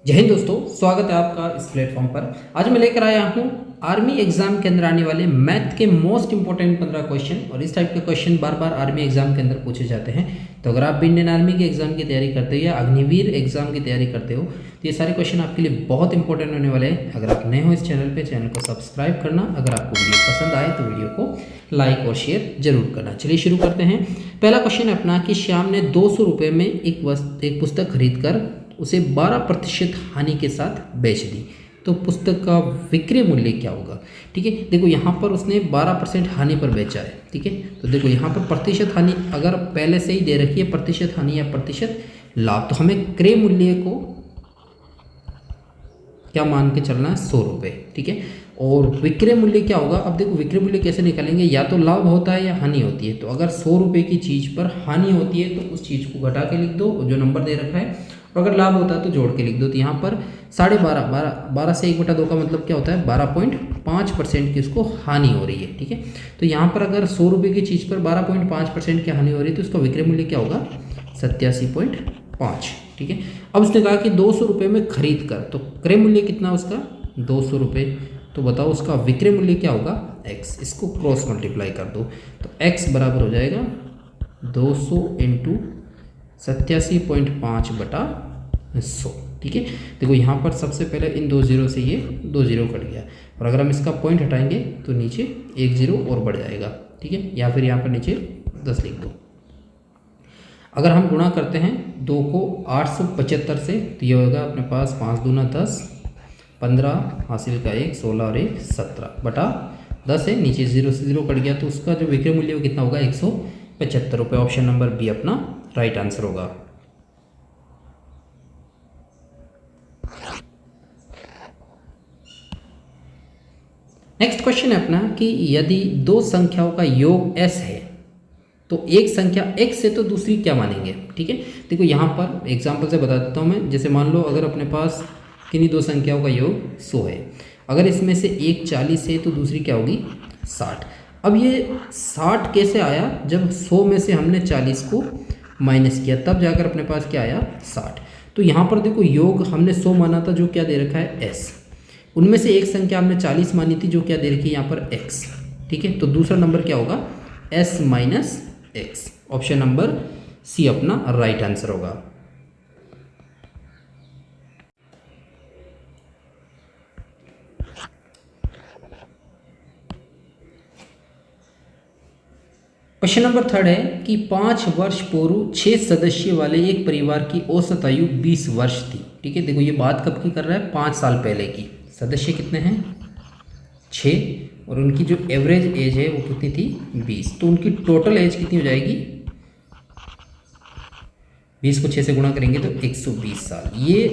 जय हिंद दोस्तों, स्वागत है आपका इस प्लेटफॉर्म पर। आज मैं लेकर आया हूँ आर्मी एग्जाम के अंदर आने वाले मैथ के मोस्ट इंपॉर्टेंट 15 क्वेश्चन। और इस टाइप के क्वेश्चन बार बार आर्मी एग्जाम के अंदर पूछे जाते हैं। तो अगर आप भी इंडियन आर्मी के एग्जाम की तैयारी करते हो या अग्निवीर एग्जाम की तैयारी करते हो तो ये सारे क्वेश्चन आपके लिए बहुत इंपॉर्टेंट होने वाले हैं। अगर आप नए हो इस चैनल पर, चैनल को सब्सक्राइब करना। अगर आपको वीडियो पसंद आए तो वीडियो को लाइक और शेयर जरूर करना। चलिए शुरू करते हैं। पहला क्वेश्चन है अपना कि श्याम ने 200 रुपये में एक पुस्तक खरीद कर उसे 12% हानि के साथ बेच दी, तो पुस्तक का विक्रय मूल्य क्या होगा। ठीक है, देखो यहाँ पर उसने 12% हानि पर बेचा है। ठीक है, तो देखो यहाँ पर प्रतिशत हानि अगर पहले से ही दे रखी है, प्रतिशत हानि या प्रतिशत लाभ, तो हमें क्रय मूल्य को क्या मान के चलना है, 100 रुपये। ठीक है, और विक्रय मूल्य क्या होगा। अब देखो विक्रय मूल्य कैसे निकालेंगे, या तो लाभ होता है या हानि होती है। तो अगर 100 रुपये की चीज़ पर हानि होती है तो उस चीज़ को घटा के लिख दो, जो नंबर दे रखा है, और अगर लाभ होता है तो जोड़ के लिख दो। तो यहाँ पर 12.5 से 1/2 का मतलब क्या होता है, 12.5% की उसको हानि हो रही है। ठीक है, तो यहाँ पर अगर 100 रुपये की चीज़ पर 12.5% की हानि हो रही है तो उसका विक्रय मूल्य क्या होगा, 87.5। ठीक है, अब उसने कहा कि 200 रुपये में खरीद कर, तो क्रय मूल्य कितना उसका 200 रुपये, तो बताओ उसका विक्रय मूल्य क्या होगा, x। इसको क्रॉस मल्टीप्लाई कर दो तो x बराबर हो जाएगा 200 इंटू 87.5/100। ठीक है, देखो यहाँ पर सबसे पहले इन 2 जीरो से ये 2 जीरो कट गया, और अगर हम इसका पॉइंट हटाएंगे तो नीचे 1 जीरो और बढ़ जाएगा। ठीक है, या फिर यहाँ पर नीचे 10 लिख दो। अगर हम गुणा करते हैं 2 को 875 से, तो ये होगा अपने पास 5 दूना 10, 15 हासिल का 1, 16 और 1 17/10 है। नीचे 0 से 0 कट गया, तो उसका जो विक्रय मूल्य वो कितना होगा, 175 रुपये। ऑप्शन नंबर बी अपना राइट आंसर होगा। नेक्स्ट क्वेश्चन है अपना कि यदि दो संख्याओं का योग s है तो एक संख्या x है तो दूसरी क्या मानेंगे। ठीक है, देखो यहाँ पर एग्जांपल से बता देता हूँ मैं। जैसे मान लो अगर अपने पास किन्हीं दो संख्याओं का योग 100 है, अगर इसमें से एक 40 है तो दूसरी क्या होगी, 60। अब ये 60 कैसे आया, जब 100 में से हमने 40 को माइनस किया तब जाकर अपने पास क्या आया, 60। तो यहाँ पर देखो योग हमने 100 माना था, जो क्या दे रखा है, s। उनमें से एक संख्या हमने 40 मानी थी, जो क्या दे रखी है यहाँ पर, x। ठीक है, तो दूसरा नंबर क्या होगा, s minus x। Option number C अपना राइट आंसर होगा। क्वेश्चन नंबर 3 है कि 5 वर्ष पूर्व 6 सदस्य वाले एक परिवार की औसत आयु 20 वर्ष थी। ठीक है, देखो ये बात कब की कर रहा है, 5 साल पहले की। सदस्य कितने हैं, 6, और उनकी जो एवरेज एज है वो कितनी थी, 20। तो उनकी टोटल एज कितनी हो जाएगी, 20 को 6 से गुणा करेंगे तो 120 साल। ये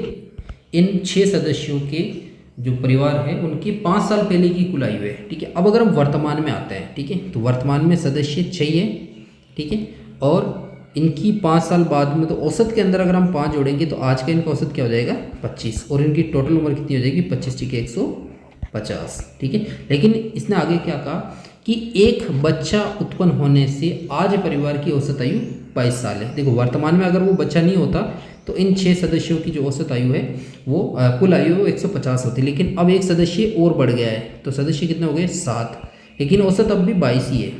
इन 6 सदस्यों के जो परिवार है उनकी 5 साल पहले की कुल आयु है। ठीक है, अब अगर हम वर्तमान में आते हैं, ठीक है, तो वर्तमान में सदस्य 6 है। ठीक है, और इनकी 5 साल बाद में, तो औसत के अंदर अगर हम 5 जोड़ेंगे तो आज का इनका औसत क्या हो जाएगा, 25, और इनकी टोटल उम्र कितनी हो जाएगी, 25 × 150। ठीक है, लेकिन इसने आगे क्या कहा कि एक बच्चा उत्पन्न होने से आज परिवार की औसत आयु 22 साल है। देखो वर्तमान में अगर वो बच्चा नहीं होता तो इन 6 सदस्यों की जो औसत आयु है वो कुल आयु 150 होती, लेकिन अब एक सदस्य और बढ़ गया है, तो सदस्य कितने हो गए, 7, लेकिन औसत अब भी 22 ही है।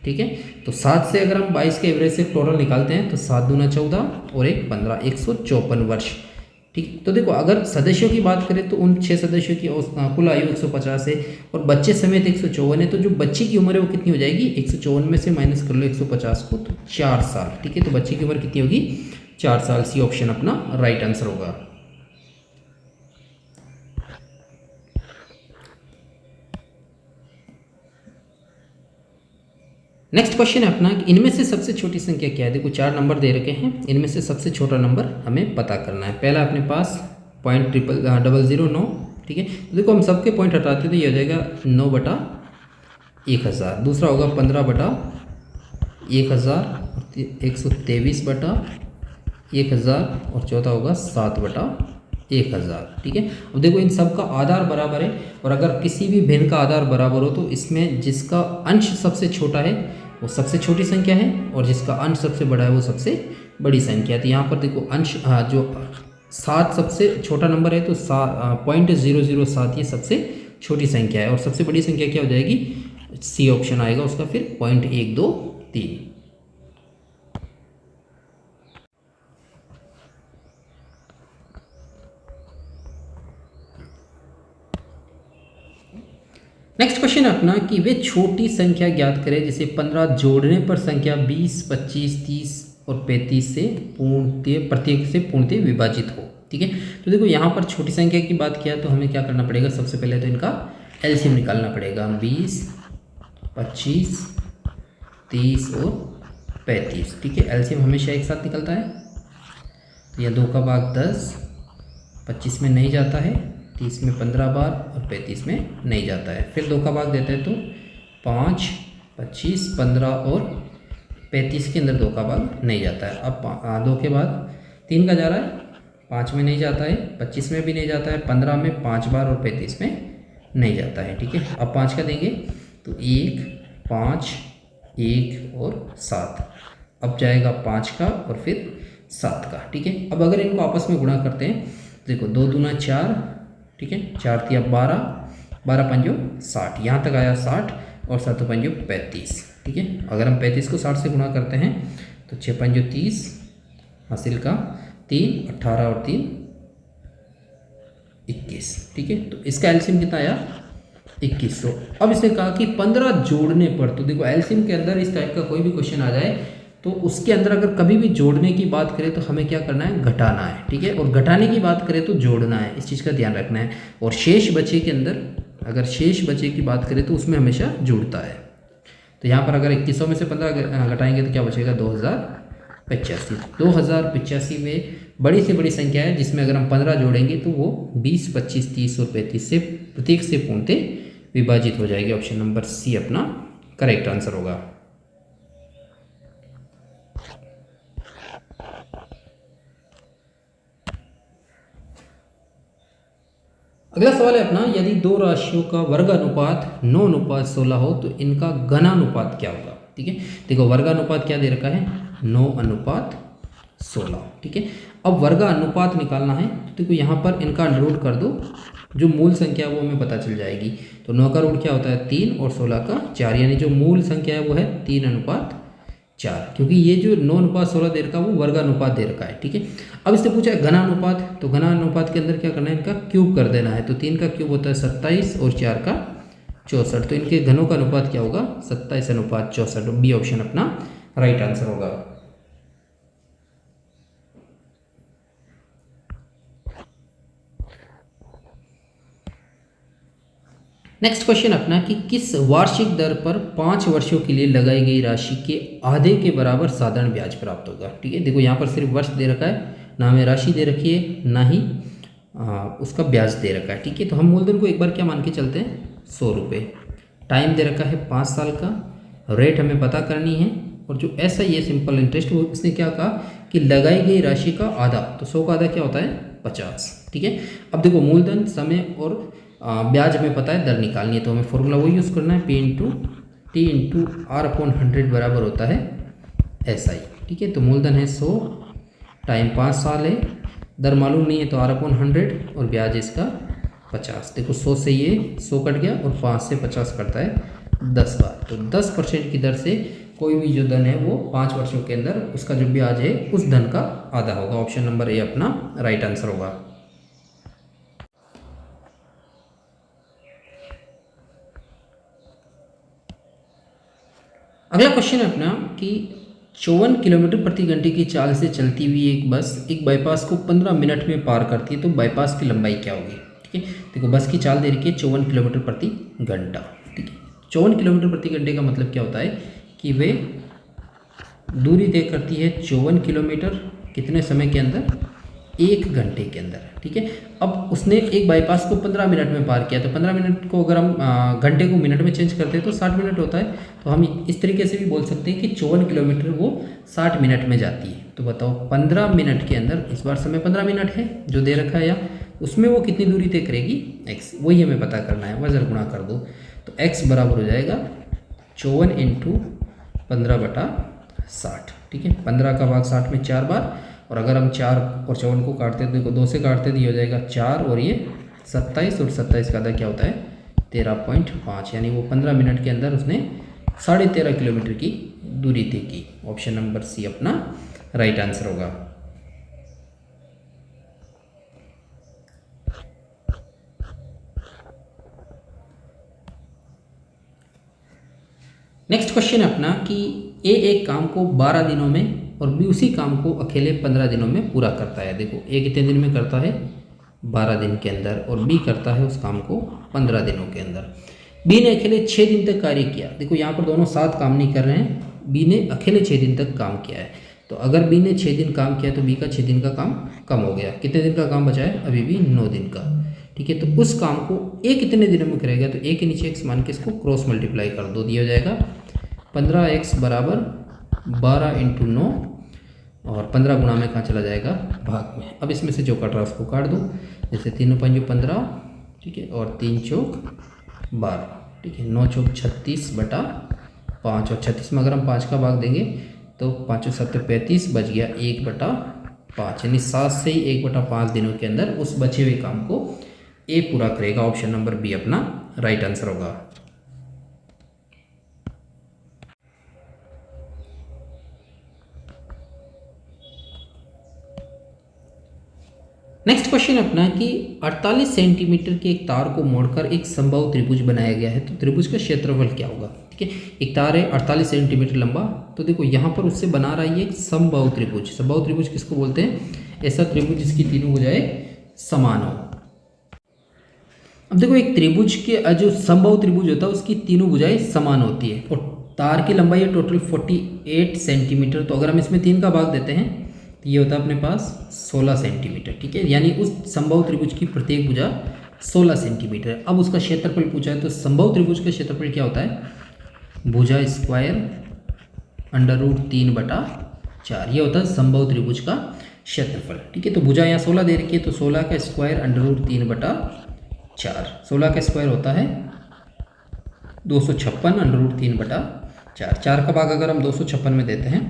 ठीक है, तो 7 से अगर हम 22 के एवरेज से टोटल निकालते हैं तो 7 दूना 14 और 1 15, 154 वर्ष। ठीक, तो देखो अगर सदस्यों की बात करें तो उन 6 सदस्यों की कुल आयु 150 है और बच्चे समेत 154 है, तो जो बच्चे की उम्र है वो कितनी हो जाएगी, 154 में से माइनस कर लो 150 को, तो 4 साल। ठीक है, तो बच्चे की उम्र कितनी होगी, 4 साल। सी ऑप्शन अपना राइट आंसर होगा। नेक्स्ट क्वेश्चन है अपना कि इनमें से सबसे छोटी संख्या क्या है। देखो 4 नंबर दे रखे हैं, इनमें से सबसे छोटा नंबर हमें पता करना है। पहला अपने पास 0.009। ठीक है, तो देखो हम सबके पॉइंट हटाते तो ये हो जाएगा 9/1000। दूसरा होगा 15/1000, 123/1000, और चौथा होगा 7/1000। ठीक है, अब देखो इन सब का आधार बराबर है, और अगर किसी भी भिन्न का आधार बराबर हो तो इसमें जिसका अंश सबसे छोटा है वो सबसे छोटी संख्या है, और जिसका अंश सबसे बड़ा है वो सबसे बड़ी संख्या है। तो यहाँ पर देखो अंश जो 7 सबसे छोटा नंबर है, तो 0.007 ये सबसे छोटी संख्या है। और सबसे बड़ी संख्या क्या हो जाएगी, सी ऑप्शन आएगा उसका फिर 0.123। नेक्स्ट क्वेश्चन अपना कि वे छोटी संख्या ज्ञात करें जिसे 15 जोड़ने पर संख्या 20, 25, 30 और 35 से प्रत्येक से पूर्णतः विभाजित हो। ठीक है, तो देखो यहाँ पर छोटी संख्या की बात किया तो हमें क्या करना पड़ेगा, सबसे पहले तो इनका एलसीएम निकालना पड़ेगा। 20, 25, 30 और 35। ठीक है, एलसीएम हमेशा एक साथ निकलता है, तो यह 2 का भाग 10, 25 में नहीं जाता है, 30 में 15 बार और 35 में नहीं जाता है। फिर 2 का भाग देते हैं तो 5, 25, 15 और 35 के अंदर 2 का भाग नहीं जाता है। अब 2 के बाद 3 का जा रहा है, 5 में नहीं जाता है, 25 में भी नहीं जाता है, 15 में 5 बार और 35 में नहीं जाता है। ठीक है, अब 5 का देंगे तो 1, 5, 1 और 7। अब जाएगा 5 का और फिर 7 का। ठीक है, अब अगर इनको आपस में गुणा करते हैं, देखो 2 दूना 4, ठीक है, 4 तिया 12, 12 पंजो 60, यहाँ तक आया 60 और 7 पंजो 35। ठीक है, अगर हम 35 को 60 से गुणा करते हैं तो 6 पंजो 30, हासिल का 3, 18 और 3 21। ठीक है, तो इसका एलसीएम कितना आया, 2100। अब इसने कहा कि 15 जोड़ने पर, तो देखो एलसीएम के अंदर इस टाइप का कोई भी क्वेश्चन आ जाए तो उसके अंदर अगर कभी भी जोड़ने की बात करें तो हमें क्या करना है, घटाना है। ठीक है, और घटाने की बात करें तो जोड़ना है, इस चीज़ का ध्यान रखना है। और शेष बचे के अंदर अगर शेष बचे की बात करें तो उसमें हमेशा जुड़ता है। तो यहाँ पर अगर 2100 में से 15 घटाएंगे तो क्या बचेगा, 2085। 2085 में बड़ी से बड़ी संख्या है जिसमें अगर हम 15 जोड़ेंगे तो वो 20, 25, 30 और 35 से प्रत्येक से पूर्णतः विभाजित हो जाएगी। ऑप्शन नंबर सी अपना करेक्ट आंसर होगा। अगला सवाल है अपना, यदि 2 राशियों का वर्गानुपात 9:16 हो तो इनका घनानुपात क्या होगा। ठीक है, देखो वर्गानुपात क्या दे रखा है, 9:16। ठीक है, अब वर्गानुपात निकालना है तो देखो यहाँ पर इनका रूट कर दो, जो मूल संख्या वो हमें पता चल जाएगी। तो 9 का रूट क्या होता है, 3 और 16 का 4, यानी जो मूल संख्या है वो है 3:4, क्योंकि ये जो 9:16 दे रखा है वो वर्गानुपात दे रखा है। ठीक है, अब इसने पूछा है घनानुपात, तो घनानुपात के अंदर क्या करना है, इनका क्यूब कर देना है। तो 3 का क्यूब होता है 27 और 4 का 64, तो इनके घनों का अनुपात क्या होगा, 27:64। बी ऑप्शन अपना राइट आंसर होगा। नेक्स्ट क्वेश्चन अपना कि किस वार्षिक दर पर 5 वर्षों के लिए लगाई गई राशि के आधे के बराबर साधारण ब्याज प्राप्त होगा। ठीक है, देखो यहाँ पर सिर्फ वर्ष दे रखा है, ना हमें राशि दे रखी है ना ही उसका ब्याज दे रखा है। ठीक है, तो हम मूलधन को एक बार क्या मान के चलते हैं, 100 रुपये। टाइम दे रखा है 5 साल का, रेट हमें पता करनी है, और जो ऐसा ये सिंपल इंटरेस्ट वो इसने क्या कहा कि लगाई गई राशि का आधा, तो 100 का आधा क्या होता है, 50। ठीक है, अब देखो मूलधन, समय और ब्याज हमें पता है, दर निकालनी है, तो हमें फॉर्मूला वो यूज़ करना है, P/T/R/100 बराबर होता है SI। ठीक है, तो मूलधन है 100, टाइम 5 साल है, दर मालूम नहीं है तो R/100 और ब्याज इसका 50। देखो 100 से ये 100 कट गया और 5 से 50 कटता है 10 बार, तो 10% की दर से कोई भी जो धन है वो 5 वर्षों के अंदर उसका जो ब्याज है उस धन का आधा होगा। ऑप्शन नंबर ए अपना राइट आंसर होगा। अगला क्वेश्चन है अपना कि 54 किलोमीटर प्रति घंटे की चाल से चलती हुई एक बस एक बाईपास को 15 मिनट में पार करती है, तो बाईपास की लंबाई क्या होगी। ठीक है, देखो बस की चाल दे रखी है 54 किलोमीटर प्रति घंटा। ठीक है, 54 किलोमीटर प्रति घंटे का मतलब क्या होता है कि वे दूरी तय करती है 54 किलोमीटर कितने समय के अंदर, 1 घंटे के अंदर। ठीक है, अब उसने एक बाईपास को 15 मिनट में पार किया, तो 15 मिनट को अगर हम घंटे को मिनट में चेंज करते हैं तो 60 मिनट होता है। तो हम इस तरीके से भी बोल सकते हैं कि 54 किलोमीटर वो 60 मिनट में जाती है। तो बताओ 15 मिनट के अंदर, इस बार समय 15 मिनट है जो दे रखा है, या उसमें वो कितनी दूरी तय करेगी, x, वही हमें पता करना है। वजन गुणा कर दो तो x बराबर हो जाएगा 54 × 15/60। ठीक है, 15 का भाग 60 में 4 बार और अगर हम 4 और 54 को काटते हैं तो देखो 2 से काटते तो ये हो जाएगा 4 और ये 27, और 27 का आधा क्या होता है 13.5, यानी वो 15 मिनट के अंदर उसने 13.5 किलोमीटर की दूरी तय की। ऑप्शन नंबर सी अपना राइट आंसर होगा। नेक्स्ट क्वेश्चन है अपना कि ए एक काम को 12 दिनों में और बी उसी काम को अकेले 15 दिनों में पूरा करता है। देखो ए कितने दिन में करता है 12 दिन के अंदर, और बी करता है उस काम को 15 दिनों के अंदर। बी ने अकेले 6 दिन तक कार्य किया। देखो यहाँ पर दोनों साथ काम नहीं कर रहे हैं, बी ने अकेले 6 दिन तक काम किया है। तो अगर बी ने 6 दिन काम किया तो बी का 6 दिन का काम कम हो गया। कितने दिन का काम बचा है अभी भी 9 दिन का। ठीक है, तो उस काम को ए कितने दिनों में करेगा, तो ए के नीचे एक्स मान के इसको क्रॉस मल्टीप्लाई कर दो, दिया हो जाएगा 15x बराबर 12 × 9, और 15 गुणा में कहाँ चला जाएगा भाग में। अब इसमें से जो कट रहा है उसको काट दो, जैसे 3 × 5 = 15, ठीक है, और 3 चौक 12, ठीक है, 9 चौक 36/5, और 36 में अगर हम 5 का भाग देंगे तो 5 × 7 = 35, बच गया 1/5, यानी 7 से ही 1/5 दिनों के अंदर उस बचे हुए काम को ए पूरा करेगा। ऑप्शन नंबर बी अपना राइट आंसर होगा। नेक्स्ट क्वेश्चन अपना कि 48 सेंटीमीटर के एक तार को मोड़कर एक समबाहु त्रिभुज बनाया गया है, तो त्रिभुज का क्षेत्रफल क्या होगा। ठीक है, एक तार है 48 सेंटीमीटर लंबा, तो देखो यहाँ पर उससे बना रहा है एक समबाहु त्रिभुज। समबाहु त्रिभुज किसको बोलते हैं, ऐसा त्रिभुज जिसकी तीनों भुजाएं समान हो। अब देखो एक त्रिभुज के जो समबाहु त्रिभुज होता है उसकी तीनों भुजाएं समान होती है, और तार की लंबाई है टोटल 48 सेंटीमीटर। तो अगर हम इसमें 3 का भाग देते हैं तो ये होता है अपने पास 16 सेंटीमीटर। ठीक है, यानी उस समबाहु त्रिभुज की प्रत्येक भुजा 16 सेंटीमीटर है। अब उसका क्षेत्रफल पूछा है, तो समबाहु त्रिभुज का क्षेत्रफल क्या होता है, भुजा स्क्वायर √3/4, ये होता है समबाहु त्रिभुज का क्षेत्रफल। ठीक है, तो भुजा यहाँ 16 दे रखी है, तो 16 का स्क्वायर √3/4, 16 का स्क्वायर होता है 256 √3/4। 4 का भाग अगर हम 256 में देते हैं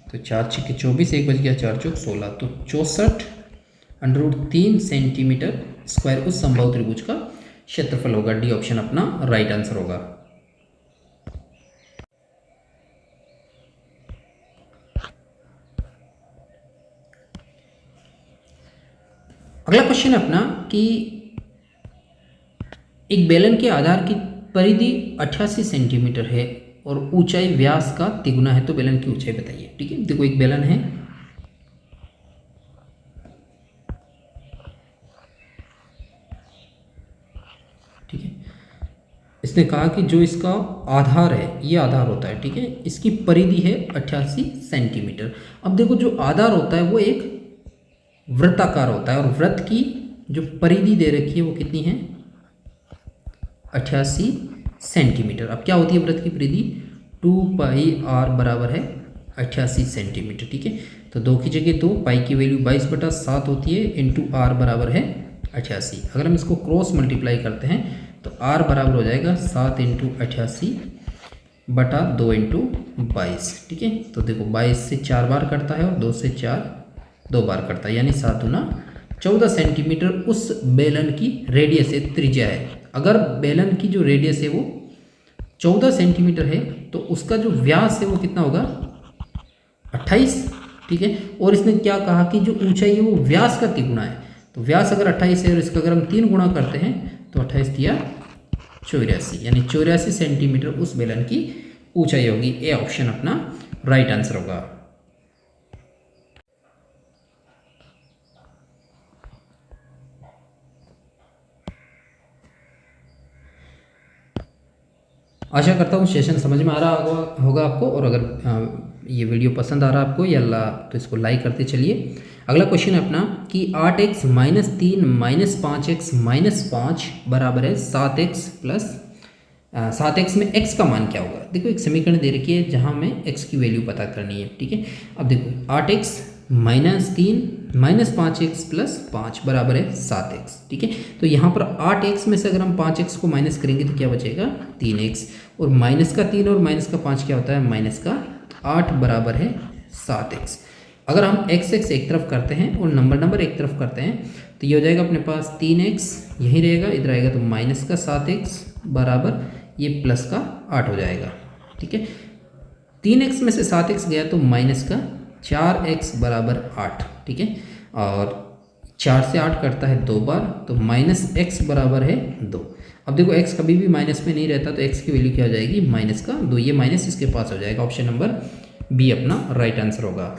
तो 4 × 6 = 24, 1 बच गया, 4 चौक 16, तो 64 √3 सेंटीमीटर स्क्वायर उस समबाहु त्रिभुज का क्षेत्रफल होगा। डी ऑप्शन अपना राइट आंसर होगा। अगला क्वेश्चन अपना कि एक बेलन के आधार की परिधि 88 सेंटीमीटर है और ऊंचाई व्यास का तिगुना है, तो बेलन की ऊंचाई बताइए। ठीक है, देखो एक बेलन है, ठीक है, इसने कहा कि जो इसका आधार है, ये आधार होता है, ठीक है, इसकी परिधि है 88 सेंटीमीटर। अब देखो जो आधार होता है वो एक वृत्ताकार होता है, और वृत्त की जो परिधि दे रखी है वो कितनी है 88 सेंटीमीटर। अब क्या होती है वृत्त की परिधि, 2πr बराबर है 88 सेंटीमीटर। ठीक है, तो 2 की जगह 2, पाई की वैल्यू 22/7 होती है, इंटू r बराबर है 88। अगर हम इसको क्रॉस मल्टीप्लाई करते हैं तो r बराबर हो जाएगा 7 × 88/2 × 22। ठीक है, तो देखो 22 से 4 बार कटता है और 2 से 4 2 बार कटता है, यानी 7 × 14 सेंटीमीटर उस बेलन की रेडियस है, त्रिज्या है। अगर बेलन की जो रेडियस है वो 14 सेंटीमीटर है तो उसका जो व्यास है वो कितना होगा 28। ठीक है, और इसने क्या कहा कि जो ऊंचाई है वो व्यास का तिगुना है, तो व्यास अगर 28 है और इसका अगर हम 3 गुणा करते हैं तो 28 दिया 84, यानी 84 सेंटीमीटर उस बेलन की ऊंचाई होगी। ए ऑप्शन अपना राइट आंसर होगा। आशा करता हूँ सेशन समझ में आ रहा होगा आपको, और अगर ये वीडियो पसंद आ रहा आपको या तो इसको लाइक करते चलिए। अगला क्वेश्चन है अपना कि 8x - 3 - 5x - 5 बराबर है 7x + 7x में x का मान क्या होगा। देखो एक समीकरण दे रखी है जहाँ हमें x की वैल्यू पता करनी है। ठीक है, अब देखो 8x - 3 - 5x + 5 बराबर है 7x। ठीक है, तो यहाँ पर 8x में से अगर हम 5x को माइनस करेंगे तो क्या बचेगा 3x, और -3 और -5 क्या होता है -8 बराबर है 7x। अगर हम x x एक तरफ करते हैं और नंबर एक तरफ करते हैं तो ये हो जाएगा अपने पास 3x यही रहेगा, इधर आएगा तो माइनस का 7x बराबर ये प्लस का 8 हो जाएगा। ठीक है, 3x में से 7x गया तो माइनस का 4x बराबर 8। ठीक है, और 4 से 8 करता है 2 बार तो माइनस x बराबर है 2। अब देखो x कभी भी माइनस में नहीं रहता तो x की वैल्यू क्या हो जाएगी, माइनस का 2। ये माइनस इसके पास हो जाएगा। ऑप्शन नंबर बी अपना राइट आंसर होगा।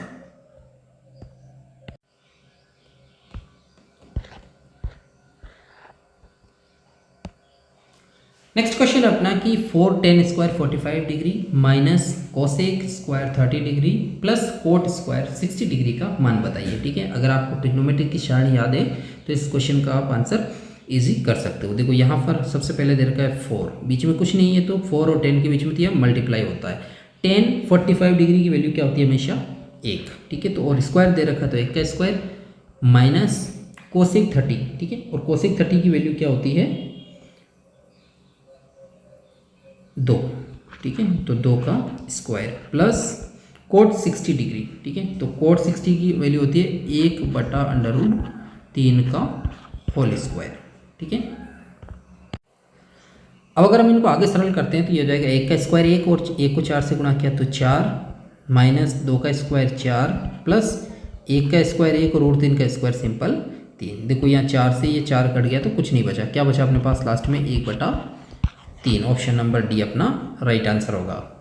नेक्स्ट क्वेश्चन अपना कि 4 tan square 45 degree minus cosec square 30 degree plus coat square 60 degree का मान बताइए। ठीक है, अगर आपको ट्रिग्नोमेट्री की सारणी याद है तो इस क्वेश्चन का आप आंसर इजी कर सकते हो। देखो यहाँ पर सबसे पहले दे रखा है 4, बीच में कुछ नहीं है तो 4 और 10 के बीच में तो मल्टीप्लाई होता है। tan 45 डिग्री की वैल्यू क्या होती है, हमेशा 1। ठीक है, तो और स्क्वायर दे रखा तो 1 का स्क्वायर माइनस कोसेक 30। ठीक है, और कोसेक 30 की वैल्यू क्या होती है, 2। ठीक है, तो 2 का स्क्वायर प्लस कोट 60 डिग्री। ठीक है, तो कोट 60 की वैल्यू होती है 1/√3 का होल स्क्वायर। ठीक है, अब अगर हम इनको आगे सरल करते हैं तो ये हो जाएगा 1 का स्क्वायर 1 और 1 को 4 से गुणा किया तो 4 माइनस 2 का स्क्वायर 4 प्लस 1 का स्क्वायर 1 और √3 का स्क्वायर सिंपल 3। देखो यहाँ 4 से ये 4 कट गया तो कुछ नहीं बचा, क्या बचा अपने पास लास्ट में 1/3। ऑप्शन नंबर डी अपना राइट आंसर होगा।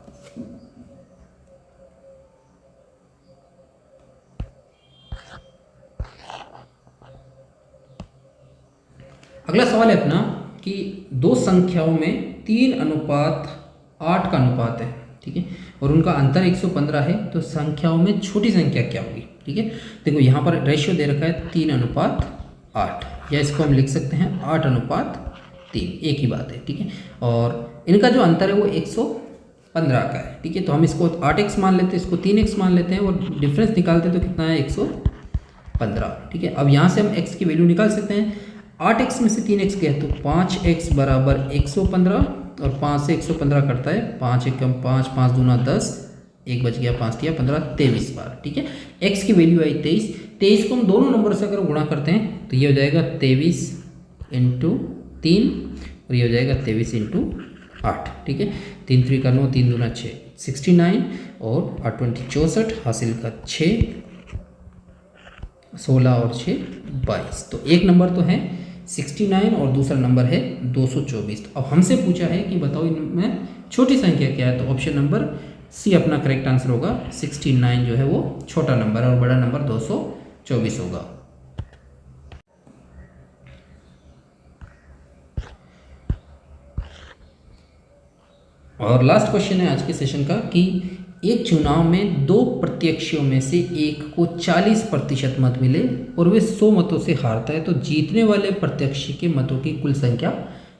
अगला सवाल है अपना कि दो संख्याओं में 3:8 का अनुपात है। ठीक है, और उनका अंतर 115 है तो संख्याओं में छोटी संख्या क्या होगी। ठीक है, देखो यहाँ पर रेशियो दे रखा है 3:8 या इसको हम लिख सकते हैं 8:3, एक ही बात है। ठीक है, और इनका जो अंतर है वो 115 का है। ठीक है, तो हम इसको 8x मान लेते हैं, इसको 3x मान लेते हैं और डिफरेंस निकालते हैं तो कितना है 115। ठीक है, अब यहाँ से हम x की वैल्यू निकाल सकते हैं। 8x में से 3x गया तो 5x बराबर 115 और 5 से 115 करता है 5 एकम 5, 5 दूना 10, 1 बच गया 5 दिया 15, 23 बार। ठीक है, x की वैल्यू आई 23। 23 को हम दोनों नंबर से अगर गुणा करते हैं तो ये हो जाएगा 23 × 3 और ये हो जाएगा 23 × 8। ठीक है, 3 3 का 9, 3 दूना 6, 69 और 8 20 64 हासिल का 6, 16 और 6 22। तो एक नंबर तो है 69 और दूसरा नंबर है 224। तो अब हमसे पूछा है कि बताओ इनमें छोटी संख्या क्या है, तो ऑप्शन नंबर सी अपना करेक्ट आंसर होगा। 69 जो है वो छोटा नंबर है और बड़ा नंबर 224 होगा। और लास्ट क्वेश्चन है आज के सेशन का कि एक चुनाव में 2 प्रत्याशियों में से एक को 40% मत मिले और वे 100 मतों से हारता है तो जीतने वाले प्रत्याशी के मतों की कुल संख्या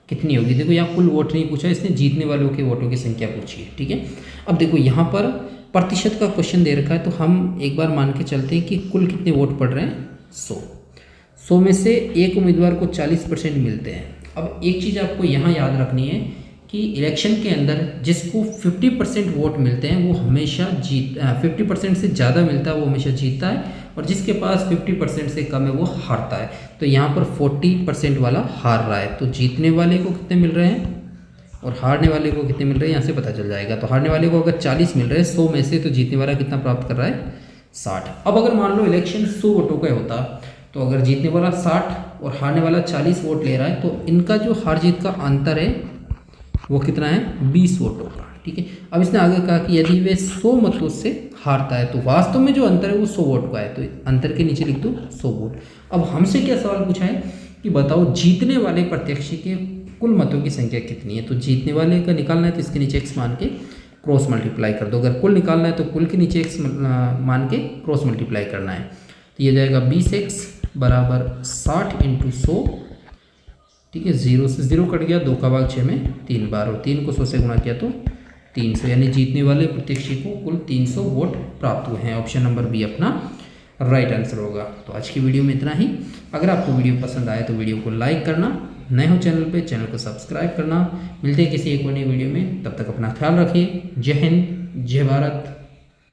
कितनी होगी। देखो यहाँ कुल वोट नहीं पूछा, इसने जीतने वालों के वोटों की संख्या पूछी है। ठीक है, अब देखो यहाँ पर प्रतिशत का क्वेश्चन दे रखा है तो हम एक बार मान के चलते हैं कि कुल कितने वोट पड़ रहे हैं 100 में से एक उम्मीदवार को 40% मिलते हैं। अब एक चीज़ आपको यहाँ याद रखनी है कि इलेक्शन के अंदर जिसको 50% वोट मिलते हैं वो हमेशा 50% से ज़्यादा मिलता है वो हमेशा जीतता है और जिसके पास 50% से कम है वो हारता है। तो यहाँ पर 40% वाला हार रहा है, तो जीतने वाले को कितने मिल रहे हैं और हारने वाले को कितने मिल रहे हैं यहाँ से पता चल जाएगा। तो हारने वाले को अगर 40 मिल रहे हैं 100 में से, तो जीतने वाला कितना प्राप्त कर रहा है 60। अब अगर मान लो इलेक्शन 100 वोटों का होता तो अगर जीतने वाला 60 और हारने वाला 40 वोट ले रहा है तो इनका जो हार जीत का अंतर है वो कितना है 20 वोटों का। ठीक है, अब इसने आगे कहा कि यदि वे 100 मतों से हारता है तो वास्तव में जो अंतर है वो 100 वोट का है, तो अंतर के नीचे लिख दो 100 वोट। अब हमसे क्या सवाल पूछा है कि बताओ जीतने वाले प्रत्याशी के कुल मतों की संख्या कितनी है। तो जीतने वाले का निकालना है तो इसके नीचे x मान के क्रॉस मल्टीप्लाई कर दो, अगर कुल निकालना है तो कुल के नीचे x मान के क्रॉस मल्टीप्लाई करना है। तो ये जाएगा 20x बराबर 60 × 100। ठीक है, 0 से 0 कट गया, 2 का भाग 6 में 3 बार और 3 को 100 से गुणा किया तो 300, यानी जीतने वाले प्रत्याशी को कुल 300 वोट प्राप्त हुए हैं। ऑप्शन नंबर बी अपना राइट आंसर होगा। तो आज की वीडियो में इतना ही। अगर आपको वीडियो पसंद आए तो वीडियो को लाइक करना, नए हो चैनल पे चैनल को सब्सक्राइब करना। मिलते हैं किसी एक और नई वीडियो में, तब तक अपना ख्याल रखिए। जय हिंद, जय भारत।